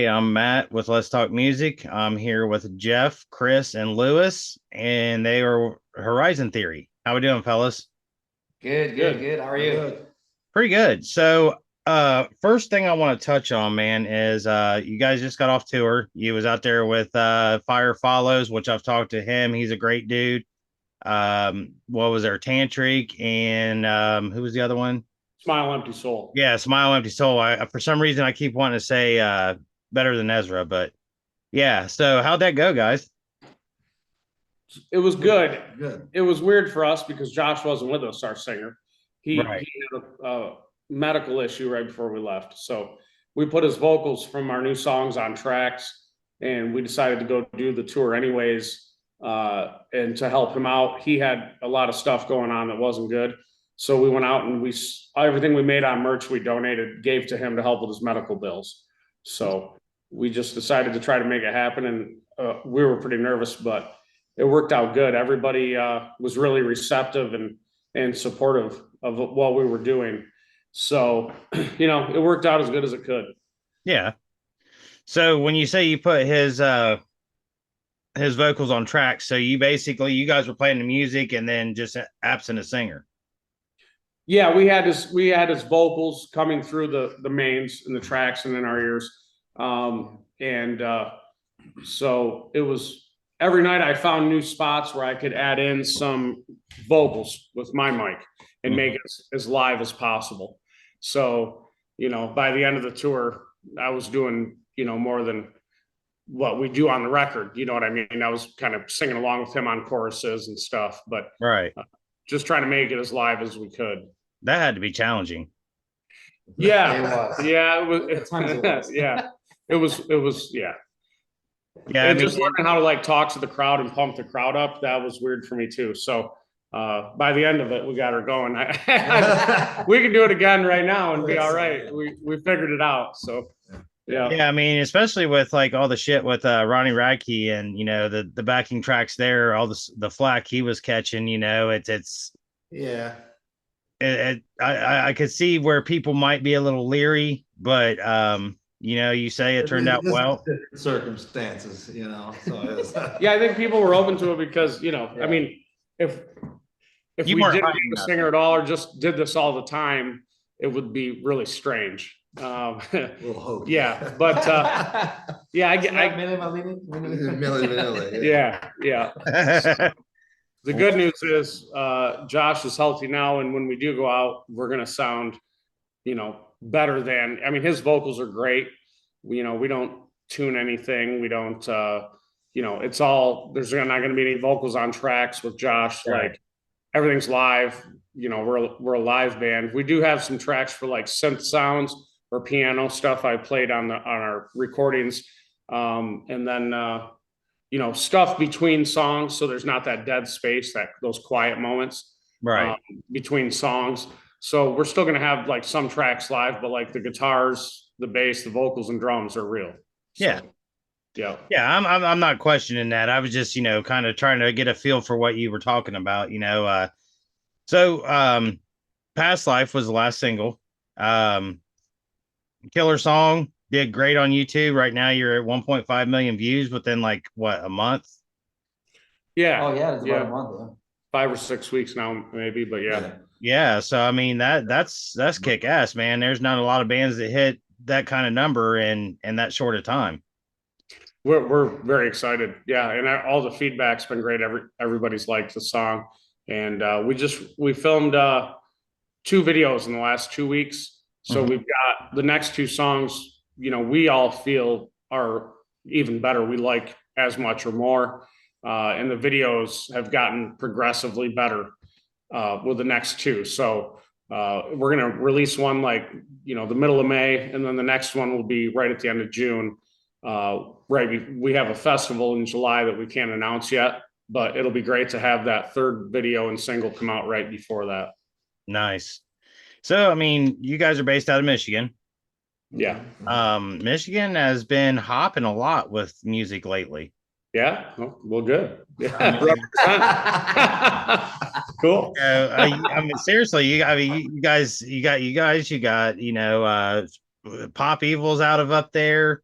Hey, I'm Matt with Let's Talk Music. I'm here with Jeff, Chris, and Lewis, and they are Horizon Theory. How we doing, fellas? Good, good, good. How are you? Good. Pretty good. So, first thing I want to touch on, man, is you guys just got off tour. You was out there with Fire Follows, which I've talked to him. He's a great dude. What was there? Tantric and who was the other one? Smile, Empty Soul. Yeah, Smile Empty Soul. For some reason I keep wanting to say better than Ezra, but yeah. So how'd that go, guys? It was good. Good. It was weird for us because Josh wasn't with us, our singer. Right. He had a medical issue right before we left. So we put his vocals from our new songs on tracks, and we decided to go do the tour anyways. And to help him out, he had a lot of stuff going on that wasn't good. So we went out and everything we made on merch we donated, gave to him to help with his medical bills. So we just decided to try to make it happen, and we were pretty nervous, but it worked out good. Everybody was really receptive and supportive of what we were doing. So, it worked out as good as it could. Yeah. So when you say you put his vocals on tracks, so you guys were playing the music and then just absent a singer. Yeah, we had his vocals coming through the mains and the tracks and in our ears. So it was every night I found new spots where I could add in some vocals with my mic and make it as live as possible. So, by the end of the tour, I was doing, more than what we do on the record. You know what I mean? I was kind of singing along with him on choruses and stuff, but right. Just trying to make it as live as we could. That had to be challenging. Yeah. It was. Yeah. It was. At times it was. Yeah. It was. Yeah. Yeah. And just learning how to talk to the crowd and pump the crowd up, that was weird for me too. So by the end of it, we got her going. We can do it again right now and be all right. We figured it out. So yeah. Yeah, I mean, especially with all the shit with Ronnie Radke and the backing tracks there, all the flack he was catching, it's Yeah. I could see where people might be a little leery, but you say it turned out well. Circumstances, So it was, Yeah, I think people were open to it because I mean, if You we weren't didn't hiding have a nothing. singer at all or just did this all the time, it would be really strange. we'll hope. Yeah, but yeah, Milli Vanilli, yeah. The good news is Josh is healthy now, and when we do go out, we're gonna sound, better than. I mean, his vocals are great. We don't tune anything. We don't. It's all. There's not going to be any vocals on tracks with Josh. Right. Like everything's live. We're a live band. We do have some tracks for synth sounds or piano stuff I played on our recordings, and then stuff between songs, so there's not that dead space, those quiet moments Right. between songs. So we're still going to have some tracks live, but the guitars, the bass, the vocals, and drums are real. So, Yeah. yeah. Yeah, I'm not questioning that. I was just, kind of trying to get a feel for what you were talking about, So Past Life was the last single. Killer song, did great on YouTube. Right now you're at 1.5 million views within a month? Yeah. Oh yeah, it's about a month. Yeah. 5 or 6 weeks now, maybe, but yeah. Yeah, so I mean that's kick ass, man. There's not a lot of bands that hit that kind of number in that short of time. We're very excited. Yeah, and all the feedback's been great. Everybody's liked the song, and we filmed 2 videos in the last 2 weeks. So we've got the next 2 songs. We all feel are even better. We like as much or more, and the videos have gotten progressively better with the next 2. So we're gonna release one the middle of May, and then the next one will be right at the end of June. We have a festival in July that we can't announce yet, but it'll be great to have that 3rd video and single come out right before that. Nice. So I mean, you guys are based out of Michigan. Yeah. Michigan has been hopping a lot with music lately. Yeah. Well, good. Yeah. Cool. I mean, seriously, you guys, Pop Evil's out of up there.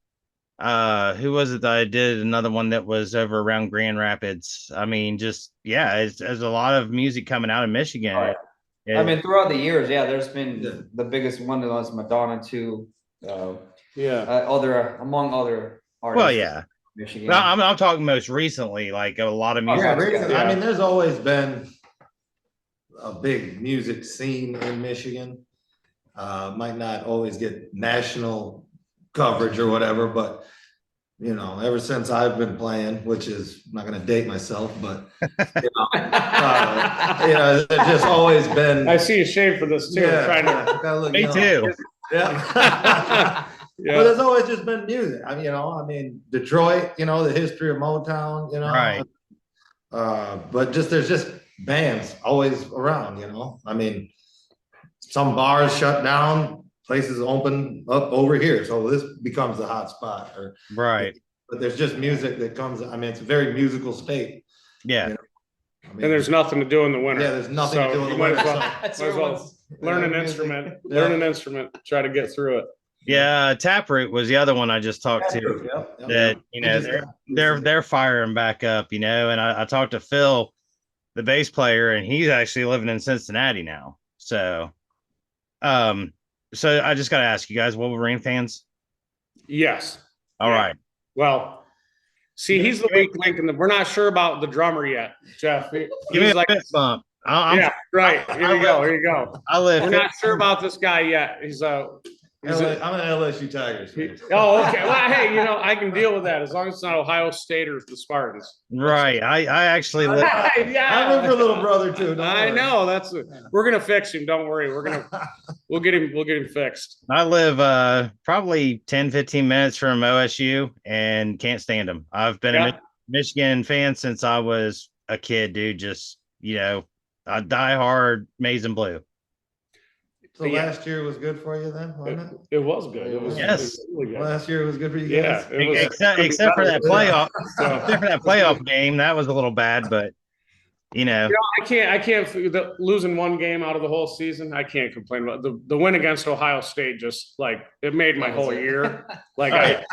who was it that I did another one that was over around Grand Rapids? I mean, just yeah, it's a lot of music coming out of Michigan. All right. I mean, throughout the years, yeah, there's been the biggest one was Madonna too. Among other artists. Well, yeah. Michigan. No, I'm talking most recently, like a lot of music. Yeah, recently, I mean, there's always been a big music scene in Michigan. Might not always get national coverage or whatever, but you know, ever since I've been playing, which is I'm not going to date myself, but you know, there's just always been. I see a shame for this too. Yeah, Trying to. Me too. Yeah. Yeah. But there's always just been music. I mean, you know, Detroit, you know, the history of Motown, you know. Right. But there's just bands always around, you know. I mean, some bars shut down, places open up over here. So this becomes the hot spot. Right. But there's just music that comes, I mean, it's a very musical state. Yeah. You know? I mean, And there's nothing to do in the winter. Yeah, there's nothing to do in the you might winter. as well learn an instrument. Learn an instrument. Try to get through it. Yeah, Taproot was the other one I just talked to. Yep. That you know they're firing back up, you know. And I talked to Phil, the bass player, and he's actually living in Cincinnati now. So, so I just got to ask you guys, Wolverine fans? Yes. All right. Well, see, he's the weak link, and we're not sure about the drummer yet, Jeff. Give me a fist bump. Yeah, right. Here you go. Here you go. We're not sure about this guy yet. I'm I'm an LSU Tigers fan. Oh, okay. Well, hey, you know, I can deal with that as long as it's not Ohio State or the Spartans. Right. I actually live. Yeah. I'm for little brother too. I know. We're gonna fix him. Don't worry. We'll get him fixed. I live probably 10-15 minutes from OSU and can't stand them. I've been a Michigan fan since I was a kid, dude. Just, you know, a diehard maize and blue. So last year was good for you then, wasn't it? It was good. It was really good. Last year was good for you guys. Yeah, it was, except for that playoff. Except for that playoff game, that was a little bad, but you know, I can't losing one game out of the whole season. I can't complain about the win against Ohio State. Just like it made my whole year. Like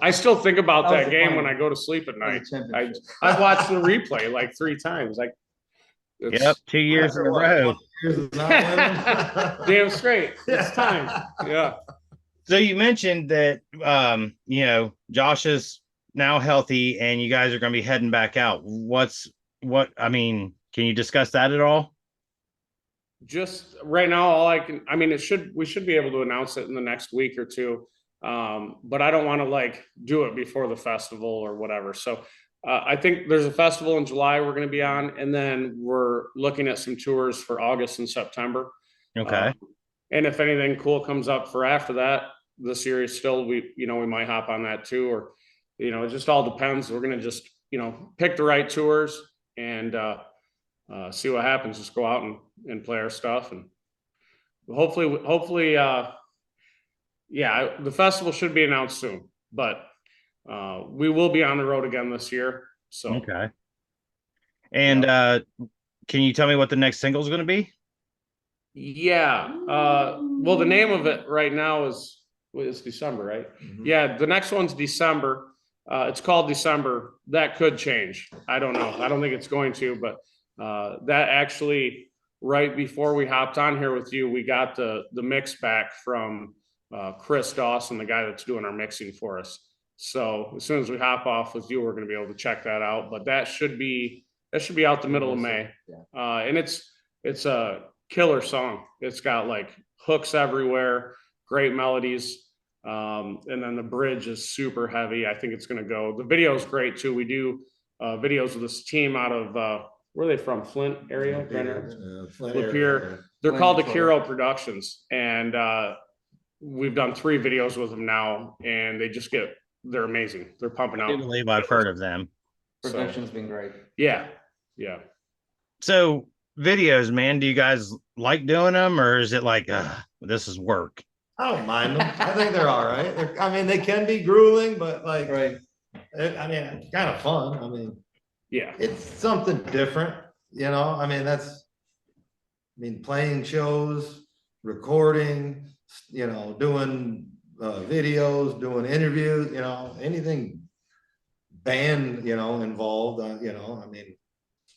I still think about that game when I go to sleep at night. I've watched the replay like 3 times. Like, yep, 2 years in a row. Damn straight. It's time. Yeah. So you mentioned that you know, Josh is now healthy and you guys are going to be heading back out. I mean, can you discuss that at all? Just right now, we should be able to announce it in the next week or two. But I don't want to like do it before the festival or whatever. So I think there's a festival in July we're going to be on, and then we're looking at some tours for August and September. Okay. And if anything cool comes up for after that, the series still, we might hop on that too, or, you know, it just all depends. We're going to just, you know, pick the right tours and see what happens. Just go out and play our stuff. And hopefully, the festival should be announced soon, but we will be on the road again this year. So okay. And can you tell me what the next single is going to be? Yeah. Well, the name of it right now is December, right? Mm-hmm. Yeah. The next one's December. It's called December. That could change. I don't know. I don't think it's going to, but that actually, right before we hopped on here with you, we got the mix back from Chris Dawson, the guy that's doing our mixing for us. So as soon as we hop off with you, we're going to be able to check that out. But that should be out the middle of May. Yeah. And it's a killer song. It's got like hooks everywhere, great melodies. And then the bridge is super heavy. I think it's going to go. The video is great too. We do videos with this team out of where are they from? Flint area? Lapeer. They're called Akiro Productions. And we've done 3 videos with them now, and they're amazing. They're pumping out. I believe I've heard of them. Production's been great. Yeah. So videos, man, do you guys like doing them, or is it like this is work? I don't mind them. I think they're all right. They can be grueling, but like, right. It's kind of fun. Yeah, it's something different, you know. Playing shows, recording, you know, doing videos, doing interviews, you know, anything band, you know, involved, you know, I mean,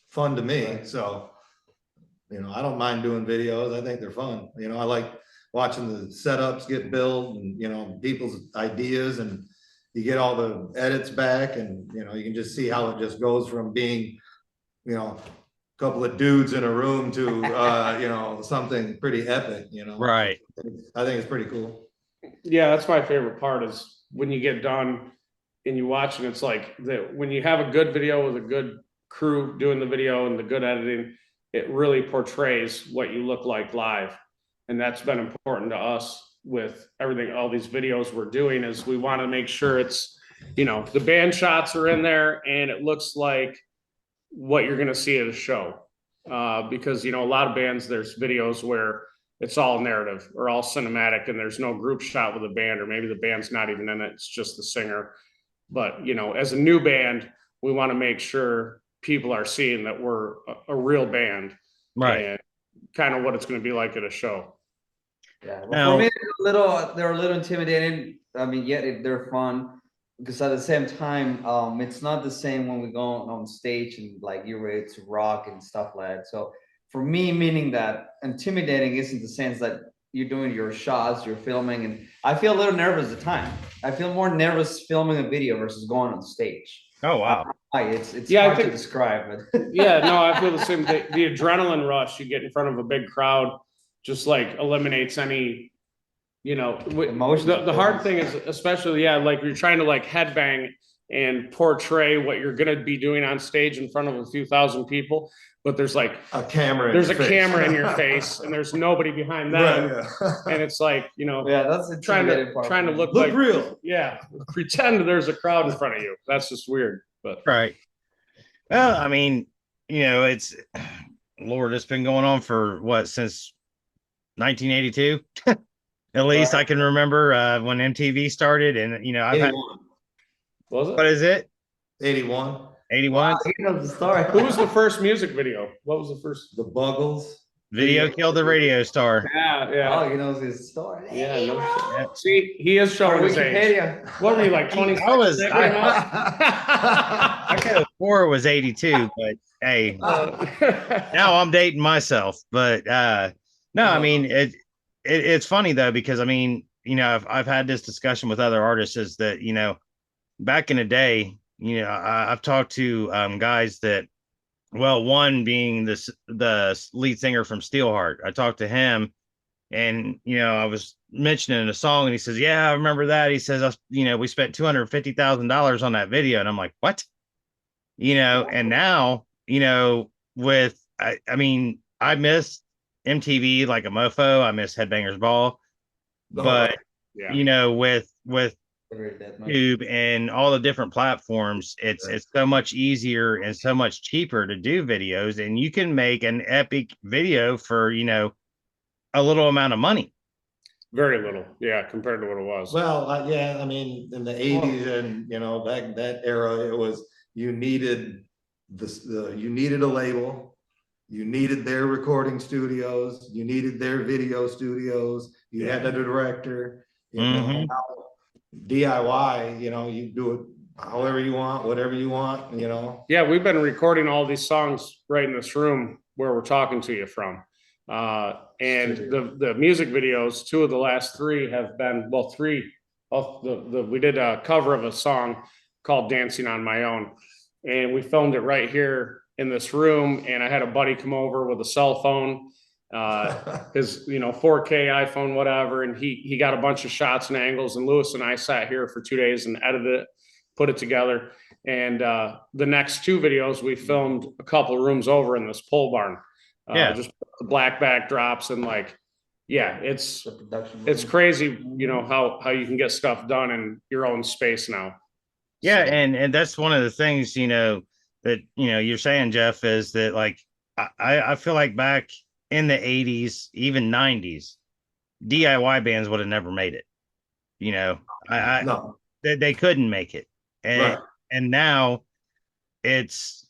fun to me. So, you know, I don't mind doing videos. I think they're fun. You know, I like watching the setups get built and, you know, people's ideas, and you get all the edits back, and, you know, you can just see how it just goes from being, you know, a couple of dudes in a room to, you know, something pretty epic, you know? Right. I think it's pretty cool. Yeah, that's my favorite part is when you get done and you watch, and it's like that when you have a good video with a good crew doing the video and the good editing, it really portrays what you look like live. And that's been important to us with everything, all these videos we're doing, is we want to make sure it's, you know, the band shots are in there and it looks like what you're going to see at a show. Because, you know, a lot of bands, there's videos where it's all narrative or all cinematic and there's no group shot with the band, or maybe the band's not even in it, it's just the singer. But, you know, as a new band, we want to make sure people are seeing that we're a real band, Right. and kind of what it's going to be like at a show. Yeah, well, Now- for me, they're a little intimidating. I mean, yet they're fun, because at the same time, it's not the same when we go on stage and like you're ready to rock and stuff like that. So for me, meaning that intimidating isn't the sense that you're doing your shots, you're filming, and I feel a little nervous at the time. I feel more nervous filming a video versus going on stage. Oh, wow. It's Yeah, I hard think- to describe, but Yeah, no, I feel the same. The adrenaline rush you get in front of a big crowd just like eliminates any, you know, Emotion. the hard thing is, especially, yeah, like you're trying to like headbang and portray what you're going to be doing on stage in front of a few thousand people, but there's like A camera. there's a camera in your face and there's nobody behind them, Right, yeah. and it's like, you know, yeah, that's the trying intimidating part. to look Look like real. yeah, pretend there's a crowd in front of you. That's just weird, but Right. Well, I mean, you know, it's Lord, it's been going on for what, since 1982? At least I can remember when MTV started, and you know, I've had, 81. was what it? is it? 81. 81. You know the story. Who was the first music video? What was the first? The Buggles. Video killed the radio star. Yeah, Oh, yeah, he knows his story. yeah. No shit. Yeah. See, he is Or showing his age. Wikipedia. What were you, like 20? I was- I I could have swore it was 82, but hey, now I'm dating myself. But no, I mean it's funny though, because I mean, you know, I've had this discussion with other artists, is that, you know, back in the day, you know, I've talked to guys that, well, one being the lead singer from Steelheart. I talked to him, and you know, I was mentioning a song, and he says, "Yeah, I remember that." He says, "You know, we spent $250,000 on that video," and I'm like, "What?" You know, and now, you know, with I mean, I miss MTV like a mofo. I miss Headbangers Ball, but Yeah. you know, with That much. YouTube and all the different platforms, it's so much easier and so much cheaper to do videos, and you can make an epic video for, you know, a little amount of money. Very little, yeah, compared to what it was. Well, yeah, I mean, in the 80s and, you know, back in that era, it was, you needed you needed a label, you needed their recording studios, you needed their video studios, you had a director, you know, Mhm. now DIY, you know, you do it however you want, whatever you want, you know. Yeah, we've been recording all these songs right in this room where we're talking to you from. And the music videos, two of the last three have been, well, three of we did a cover of a song called Dancing on My Own. And we filmed it right here in this room. And I had a buddy come over with a cell phone, his, you know, 4K iPhone, whatever. And he got a bunch of shots and angles. And Lewis and I sat here for 2 days and edited it, put it together. And the next two videos we filmed a couple of rooms over in this pole barn. Yeah. Just the black backdrops and like, yeah, it's The production. crazy, you know, how you can get stuff done in your own space now. Yeah, So, and that's one of the things, you know, that, you know, you're saying, Jeff, is that like I feel like back in the 80s, even 90s, DIY bands would have never made it. You know, No, they couldn't make it. And right. and now it's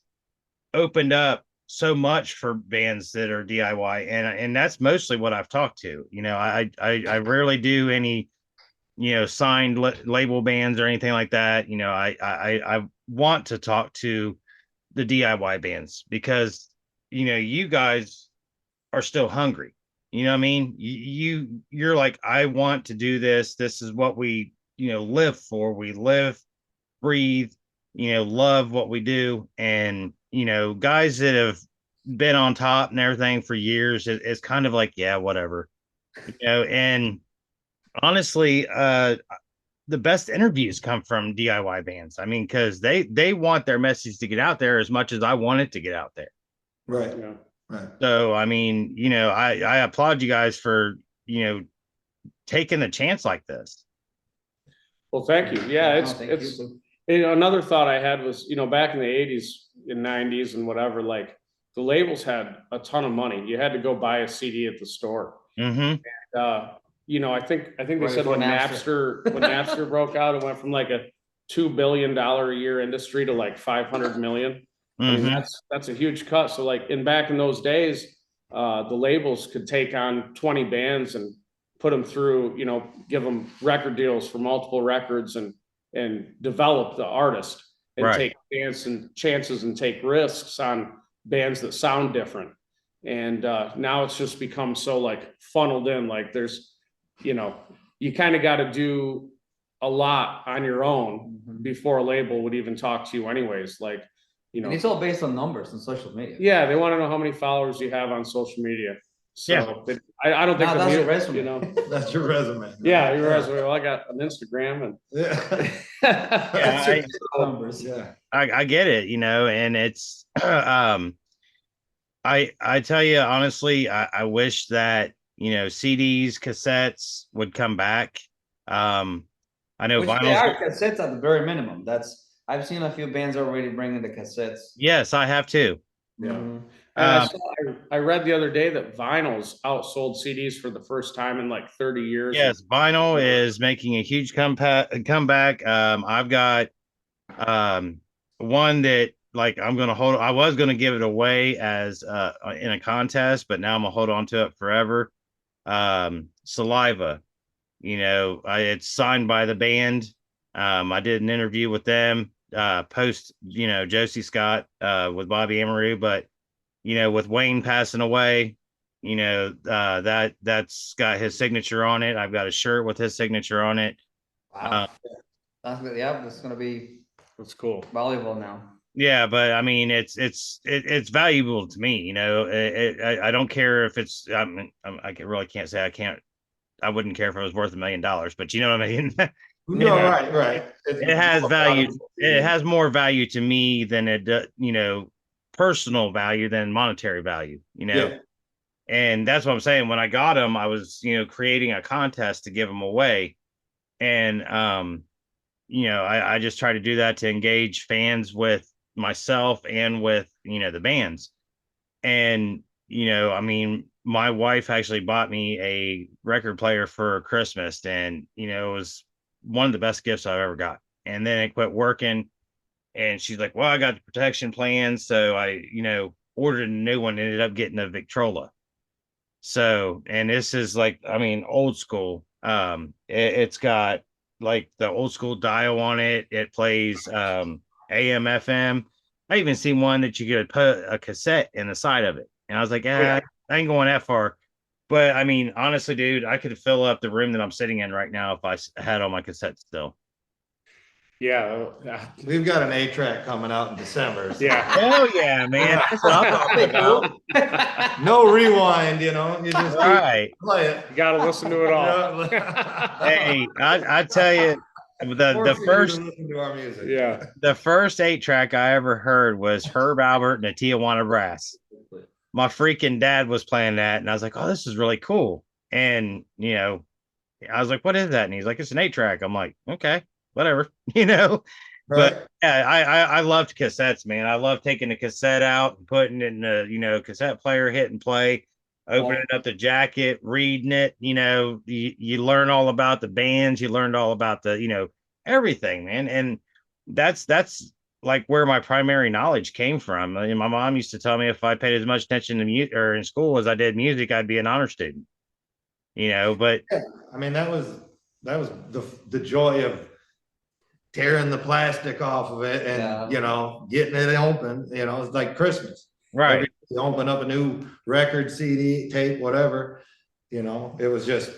opened up so much for bands that are DIY, and that's mostly what I've talked to. You know, I rarely do any signed label bands or anything like that. I want to talk to the DIY bands because you guys are still hungry. You know what I mean? You're like, I want to do this. This is what we live for. We live, breathe, love what we do. And guys that have been on top and everything for years, it's kind of like, yeah, whatever. And honestly, the best interviews come from DIY bands. I mean, because they want their message to get out there as much as I want it to get out there. Right. Yeah. Right. So I mean, I applaud you guys for taking a chance like this. Well, thank you. Yeah, No, it's thank it's you. another thought I had was, back in the 80s and 90s and whatever, like the labels had a ton of money. You had to go buy a CD at the store. Mm-hmm. I think they Right said before when Napster. Napster broke out, it went from like a $2 billion a year industry to like 500 million. I mean, Mm-hmm. that's a huge cut. So like back in those days, the labels could take on 20 bands and put them through, give them record deals for multiple records and develop the artist and Right. take chances and take risks on bands that sound different. And now it's just become so like funneled in, like there's, you kind of got to do a lot on your own before a label would even talk to you anyways. Like, And it's all based on numbers on social media. yeah, they want to know how many followers you have on social media. So I don't think Nah, that's your resume. That's your resume. Yeah, your resume. Well, I got an Instagram and Yeah. That's your I, numbers. Yeah. I get it, and it's I tell you honestly, I wish that CDs, cassettes would come back. I know Which they vinyls. are cassettes at the very minimum. I've seen a few bands already bringing the cassettes. Yes, I have too. Yeah. Mhm. And I read the other day that vinyls outsold CDs for the first time in like 30 years. Yes, vinyl is making a huge comeback. I've got one that like I'm gonna hold. I was gonna give it away as in a contest, but now I'm gonna hold on to it forever. Saliva, it's signed by the band. I did an interview with them post Josie Scott with Bobby Amaru, but with Wayne passing away, that's got his signature on it. I've got a shirt with his signature on it. Wow. That's gonna be That's cool. valuable now. Yeah, but I mean, it's valuable to me. I don't care if it's. I really can't say I can't. I wouldn't care if it was worth $1 million, but you know what I mean. No, right. It has value. It has more value to me than it, personal value than monetary value. Yeah. And that's what I'm saying. When I got them, I was creating a contest to give them away, and I just try to do that to engage fans with myself and with the bands. And I mean, my wife actually bought me a record player for Christmas, and it was one of the best gifts I've ever got. And then it quit working, and she's like, well, I got the protection plan, so I ordered a new one, ended up getting a Victrola. So, and this is like, I mean, old school. It's got like the old school dial on it. It plays AM, FM. I even seen one that you could put a cassette in the side of it. And I was like, I ain't going that far. But I mean, honestly, dude, I could fill up the room that I'm sitting in right now if I had all my cassettes still. Yeah. We've got an 8-track coming out in December. So. Yeah. Hell yeah, man. That's what I'm talking about. No rewind, you just right. play it. You got to listen to it all. Hey, I tell you, the first listen to our music. Yeah. The first 8-track I ever heard was Herb Albert and the Tijuana Brass. My freaking dad was playing that, and I was like, oh, this is really cool. And I was like, what is that? And he's like, it's an 8-track. I'm like, okay, whatever, Right. But yeah, I loved cassettes, man. I love taking the cassette out and putting it in the cassette player, hitting play, opening up the jacket, reading it. You learn all about the bands, you learned all about the everything, man. And that's like where my primary knowledge came from. I mean, my mom used to tell me if I paid as much attention to music or in school as I did music, I'd be an honor student. But I mean, that the joy of tearing the plastic off of it and, you know, getting it open, you know, it's like Christmas. Right. You open up a new record, CD, tape, whatever, you know, it was just,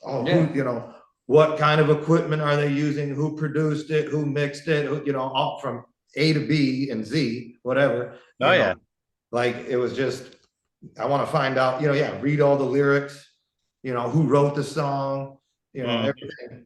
you know, what kind of equipment are they using? Who produced it? Who mixed it? You know, all from A to B and Z, whatever. Oh, yeah. Like, it was just, I want to find out, you know, read all the lyrics, you know, who wrote the song, you know, everything.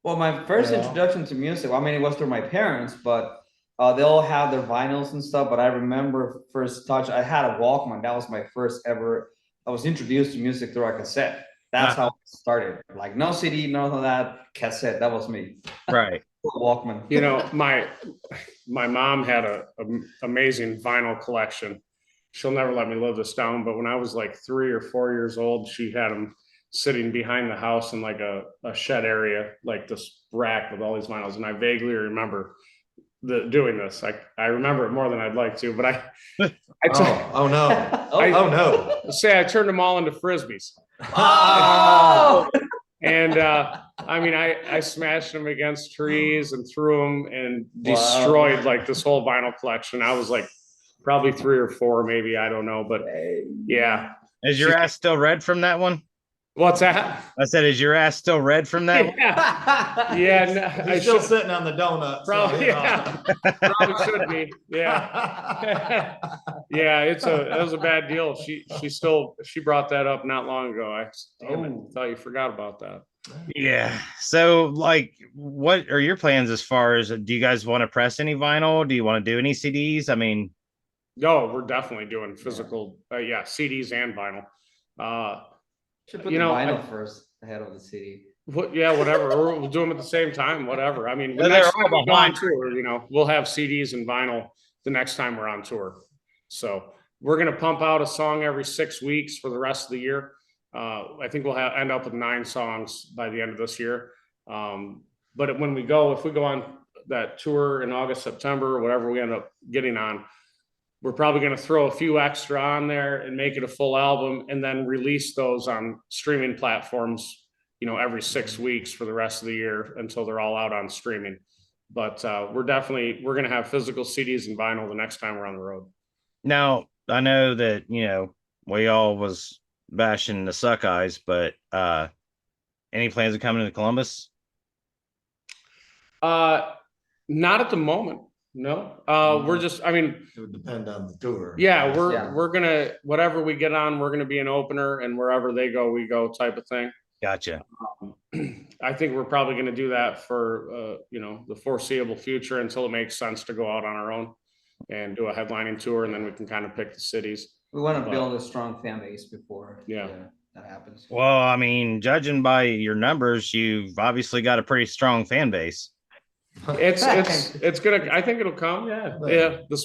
Well, my first introduction to music, I mean, it was through my parents, but they all have their vinyls and stuff. But I remember first touch, I had a Walkman. That was my first ever. I was introduced to music through a cassette. That's how it started. Like no CD, none of that, cassette. That was me. Right. Walkman. You know, my mom had a amazing vinyl collection. She'll never let me live this down, but when I was like 3 or 4 years old, she had them sitting behind the house in like a shed area, like this rack with all these vinyls. And I vaguely remember doing this. I remember it more than I'd like to, but oh no. Say I turned them all into Frisbees. Oh! And I mean, I smashed them against trees and threw them and destroyed like this whole vinyl collection. I was like probably 3 or 4, maybe, I don't know, but yeah. Is your ass still red from that one? What's that? I said, is your ass still red from that one? Yeah, no, still sitting on the donut. Probably, probably should be. Yeah. Yeah, it was a bad deal. She brought that up not long ago. I thought you forgot about that. Yeah. So like, what are your plans as far as, do you guys want to press any vinyl? Do you want to do any CDs? I mean, no, we're definitely doing physical, CDs and vinyl. Should put the vinyl first ahead of the CD. Whatever. We'll do them at the same time. Whatever. I mean, they're next time all we go on tour, you know, we'll have CDs and vinyl the next time we're on tour. So we're gonna pump out a song every 6 weeks for the rest of the year. I think we'll end up with 9 songs by the end of this year. But if we go on that tour in August, September, or whatever we end up getting on, we're probably going to throw a few extra on there and make it a full album and then release those on streaming platforms, you know, every 6 weeks for the rest of the year until they're all out on streaming. But we're going to have physical CDs and vinyl the next time we're on the road. Now, I know that, you know, we all was bashing the Suck Eyes, but any plans of coming to Columbus? Not at the moment. No, we're just, I mean, it would depend on the tour. Yeah, we're gonna, whatever we get on, we're gonna be an opener, and wherever they go, we go, type of thing. Gotcha. I think we're probably gonna do that for you know, the foreseeable future until it makes sense to go out on our own and do a headlining tour, and then we can kind of pick the cities. We want to build a strong fan base before that happens. Well, I mean, judging by your numbers, you've obviously got a pretty strong fan base. It's gonna, I think it'll come. Yeah.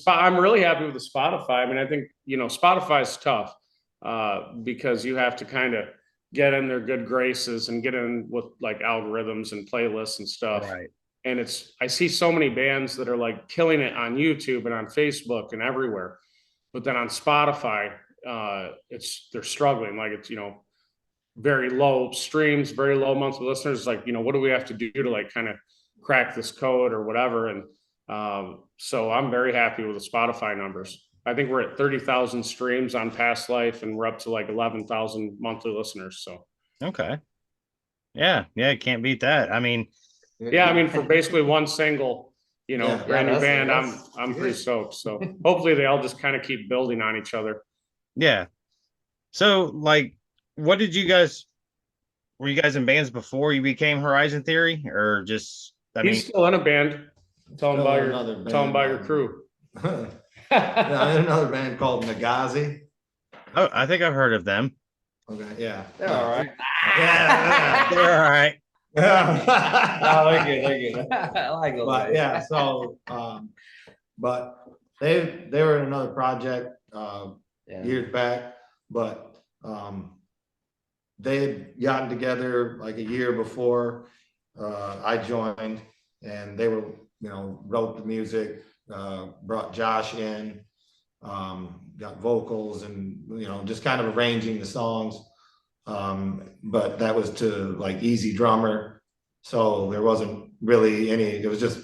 I'm really happy with the Spotify. I mean, I think, you know, Spotify is tough because you have to kind of get in their good graces and get in with like algorithms and playlists and stuff. Right. And I see so many bands that are like killing it on YouTube and on Facebook and everywhere, but then on Spotify, they're struggling. Like, it's, you know, very low streams, very low monthly listeners. Like, you know, what do we have to do to like kind of crack this code or whatever? And so I'm very happy with the Spotify numbers. I think we're at 30,000 streams on Past Life, and we're up to like 11,000 monthly listeners. So okay, yeah, can't beat that. I mean, for basically one single, you know, brand new band, I'm pretty stoked. So hopefully they all just kind of keep building on each other. Yeah. So like, what did you guys? Were you guys in bands before you became Horizon Theory, or just? He's still in a band. Tell him about your crew. Another band called Nagazi. Oh, I think I've heard of them. Okay, yeah. They're all right. Yeah, they're all right. Oh, they're good. I like those. But yeah, so but they were in another project years back, but they had gotten together like a year before I joined, and they were, you know, wrote the music, brought Josh in, got vocals, and, you know, just kind of arranging the songs. But that was to like Easy Drummer, So there wasn't really any, it was just,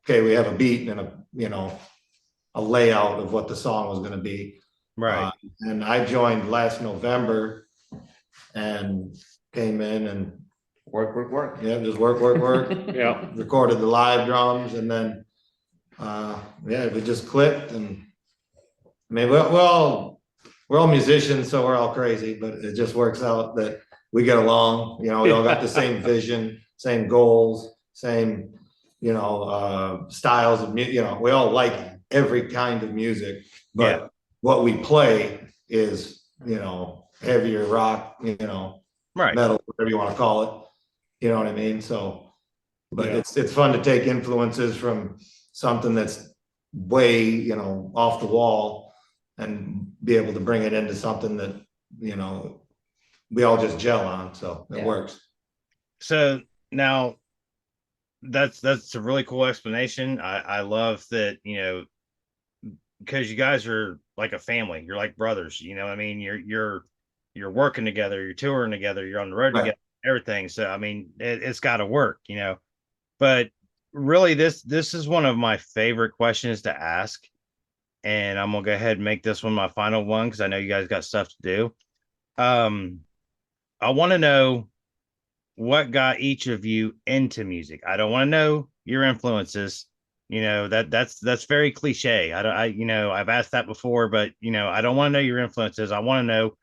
okay, we have a beat and a layout of what the song was gonna be. Right. And I joined last November and came in and Work. yeah, just work. Yeah. Recorded the live drums and then yeah, we just clicked. And I mean, we're all musicians, so we're all crazy, but it just works out that we get along. We all got the same vision, same goals, same styles of music. We all like every kind of music, but Yeah. what we play is heavier rock, Right. metal, whatever you want to call it. You know what I mean? So, but Yeah. it's fun to take influences from something that's way off the wall and be able to bring it into something that we all just gel on. So it Yeah. works. So now that's a really cool explanation. I love that, because you guys are like a family. You're like brothers. You know what I mean? You're working together, you're touring together, you're on the road Right. together, everything. So I mean, it's got to work, But really, this is one of my favorite questions to ask, and I'm gonna go ahead and make this one my final one because I know you guys got stuff to do. I want to know what got each of you into music. I don't want to know your influences. That's very cliche. I don't, I've asked that before, but I don't want to know your influences. I want to know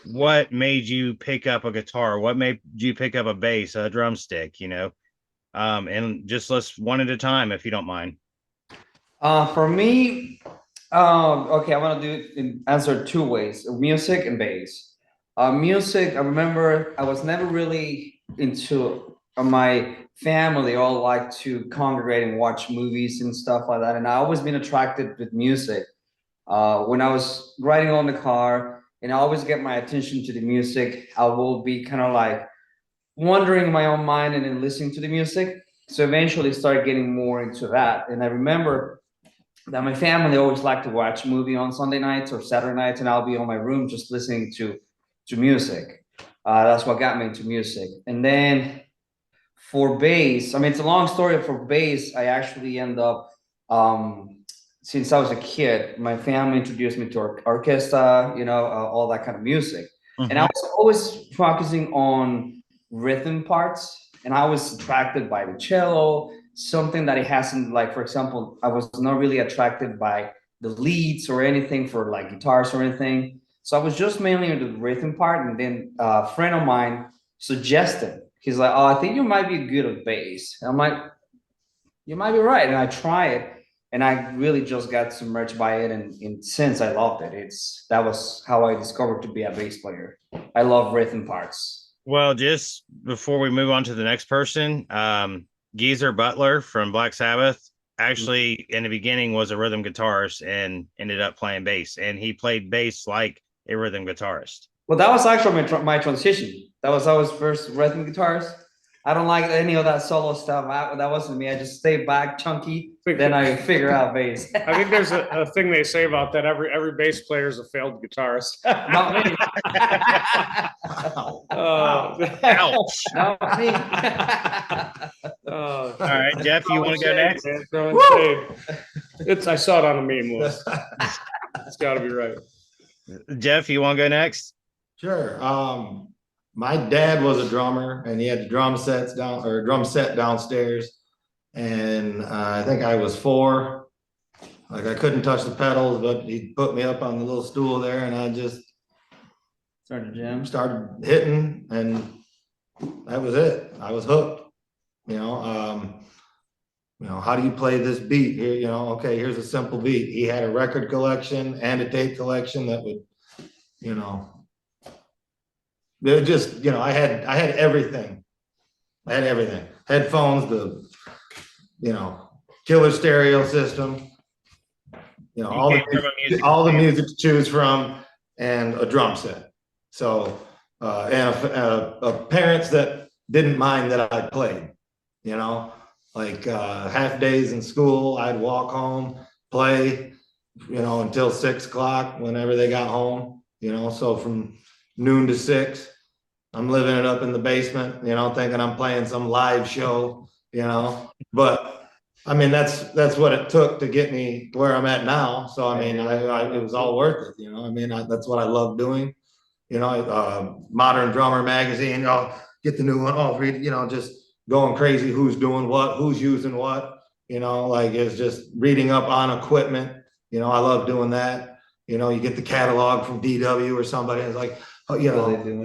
what made you pick up a guitar, what made you pick up a bass, a drumstick, and just let's one at a time, if you don't mind. For me, okay, I want to do it in answer two ways: music and bass. Music, I remember I was never really into my family all like to congregate and watch movies and stuff like that, and I always been attracted with music. When I was riding on the car, and I always get my attention to the music, I will be kind of like wandering in my own mind and then listening to the music. So eventually started getting more into that. And I remember that my family always liked to watch a movie on Sunday nights or Saturday nights, and I'll be on my room just listening to music. That's what got me into music. And then for bass, I mean, it's a long story. For bass, I actually end up, since I was a kid, my family introduced me to orchestra, all that kind of music. And I was always focusing on rhythm parts, and I was attracted by the cello, something that it hasn't, like, for example, I was not really attracted by the leads or anything for like guitars or anything. So I was just mainly into the rhythm part. And then a friend of mine suggested, he's like, oh, I think you might be good at bass. And I'm like, you might be right. And I try it, and I really just got submerged by it. And since I loved it, that was how I discovered to be a bass player. I love rhythm parts. Well, just before we move on to the next person, Geezer Butler from Black Sabbath actually in the beginning was a rhythm guitarist and ended up playing bass, and he played bass like a rhythm guitarist. Well, that was actually my transition. That was I was first rhythm guitarist. I don't like any of that solo stuff. That wasn't me. I just stay back chunky, then I figure out bass. I think there's a thing they say about that. Every bass player is a failed guitarist. Not me. Ouch. Not me. All right, Jeff, you want to go next? I saw it on a meme list. It's got to be right. Jeff, you want to go next? Sure. My dad was a drummer, and he had the drum set downstairs. And I think I was 4. Like, I couldn't touch the pedals, but he put me up on the little stool there, and I just started hitting, and that was it. I was hooked. How do you play this beat here? Okay, here's a simple beat. He had a record collection and a tape collection that would, they're just, I had everything. I had everything. Headphones, the, killer stereo system, all the music to choose from, and a drum set. So, and parents that didn't mind that I played, like half days in school, I'd walk home, play, until 6 o'clock, whenever they got home, so from noon to 6. I'm living it up in the basement, thinking I'm playing some live show, but I mean, that's what it took to get me where I'm at now. So, I mean, it was all worth it, I mean, that's what I love doing. Modern Drummer magazine, get the new one, read, just going crazy, who's doing what, who's using what, like it's just reading up on equipment. I love doing that. You get the catalog from DW or somebody, it's like, oh,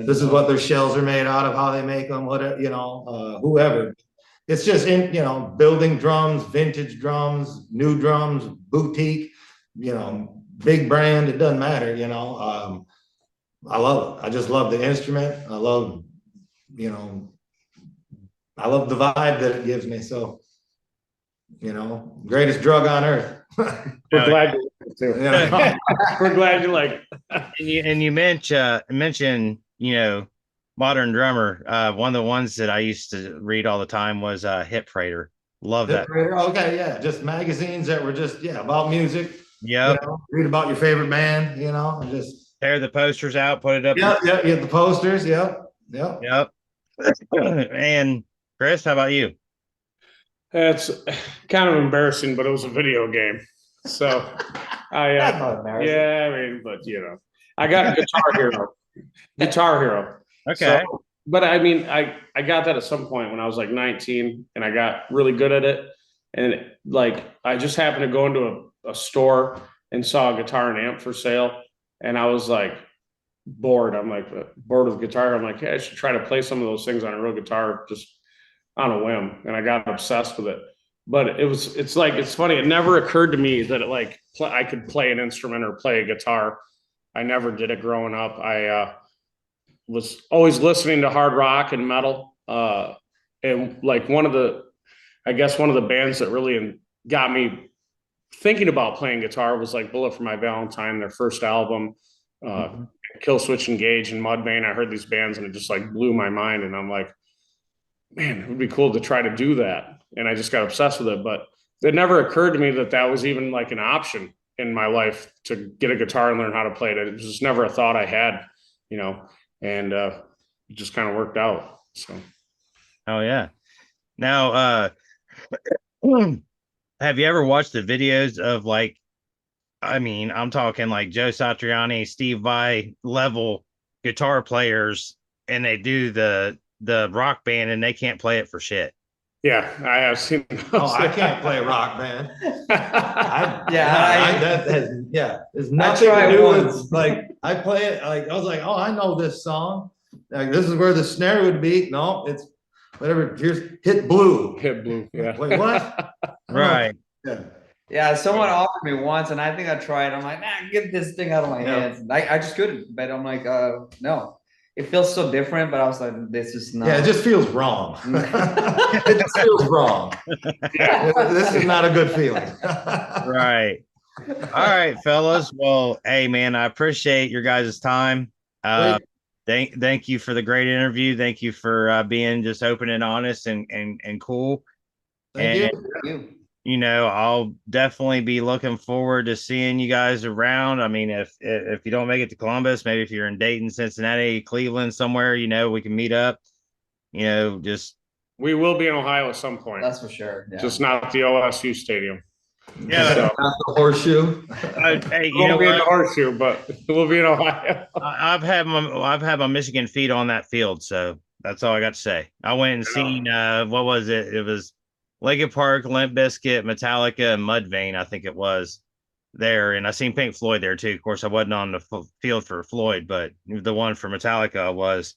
this is what their shells are made out of, how they make them, whatever, whoever. It's just building drums, vintage drums, new drums, boutique, big brand, it doesn't matter, I love it. I just love the instrument. I love the vibe that it gives me. So, greatest drug on earth. We're glad you like it too. We're glad you like it. And you mentioned, Modern Drummer. One of the ones that I used to read all the time was Hip Freighter. Love that. Okay, yeah, just magazines that were just about music. Yeah. Read about your favorite band, and just tear the posters out, put it up. Yeah, get the posters. Yep. And Chris, how about you? It's kind of embarrassing, but it was a video game. So I got Guitar Hero. Okay. So, but I mean, I got that at some point when I was like 19 and I got really good at it. And I just happened to go into a store and saw a guitar and amp for sale. And I was like bored. I'm like bored with guitar. I'm like, hey, I should try to play some of those things on a real guitar just on a whim. And I got obsessed with it. But it's funny. It never occurred to me that I could play an instrument or play a guitar. I never did it growing up. I was always listening to hard rock and metal. And one of the bands that really got me thinking about playing guitar was Bullet for My Valentine, their first album, Kill Switch Engage and Mudvayne. I heard these bands and it just blew my mind. And I'm like, man, it would be cool to try to do that. And I just got obsessed with it. But it never occurred to me that was even an option in my life to get a guitar and learn how to play it. It was just never a thought I had, and it just kind of worked out. So. Oh yeah. Now, have you ever watched the videos of I'm talking Joe Satriani, Steve Vai level guitar players, and they do the rock band and they can't play it for shit. Yeah, I have seen those. I can't play rock band. There's nothing to do with I play it I was like, oh, I know this song. This is where the snare would be. No, it's whatever. Here's hit blue. Yeah. Wait, what? Right. Yeah, someone offered me once, and I think I tried. I'm like, get this thing out of my hands. I just couldn't. But I'm like, no. It feels so different, but I was like, this is not. Yeah, it just feels wrong. It just feels wrong. This is not a good feeling. Right. All right, fellas. Well, hey, man, I appreciate your guys' time. Thank you for the great interview. Thank you for being just open and honest and cool. Thank you. I'll definitely be looking forward to seeing you guys around. I mean, if you don't make it to Columbus, maybe if you're in Dayton, Cincinnati, Cleveland, somewhere, we can meet up. We will be in Ohio at some point. That's for sure. Yeah. Just not at the OSU stadium. Yeah, not the Horseshoe. Hey, we'll be in the Horseshoe, but we'll be in Ohio. I've had my Michigan feet on that field, so that's all I got to say. I went and seen what was it? It was Linkin Park, Limp Bizkit, Metallica, and Mudvayne, I think it was there. And I seen Pink Floyd there too. Of course, I wasn't on the field for Floyd, but the one for Metallica I was.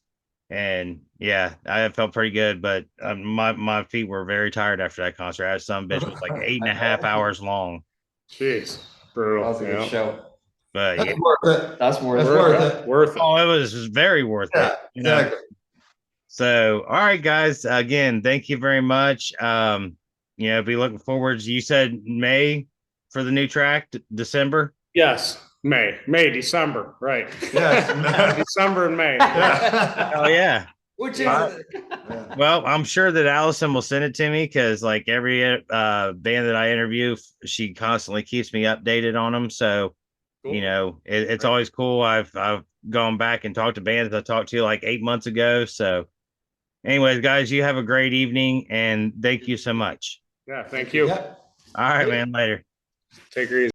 And yeah, I felt pretty good, but my feet were very tired after that concert. I had some bitch was 8.5 hours long. Jeez, brutal. That was a good show. But That's worth it. That's worth it. Worth it. Oh, it was very worth it. Exactly. So, all right, guys. Again, thank you very much. Be looking forward. You said May for the new track, December. Yes, May, December, right? Yes, December and May. Oh yeah. Which is Well, I'm sure that Allison will send it to me because every band that I interview, she constantly keeps me updated on them. So, Cool. it's always cool. I've gone back and talked to bands I talked to like 8 months ago. So, anyways, guys, you have a great evening and thank you so much. Yeah, thank you. Yeah. All right, Hey. man. Later. Take her easy.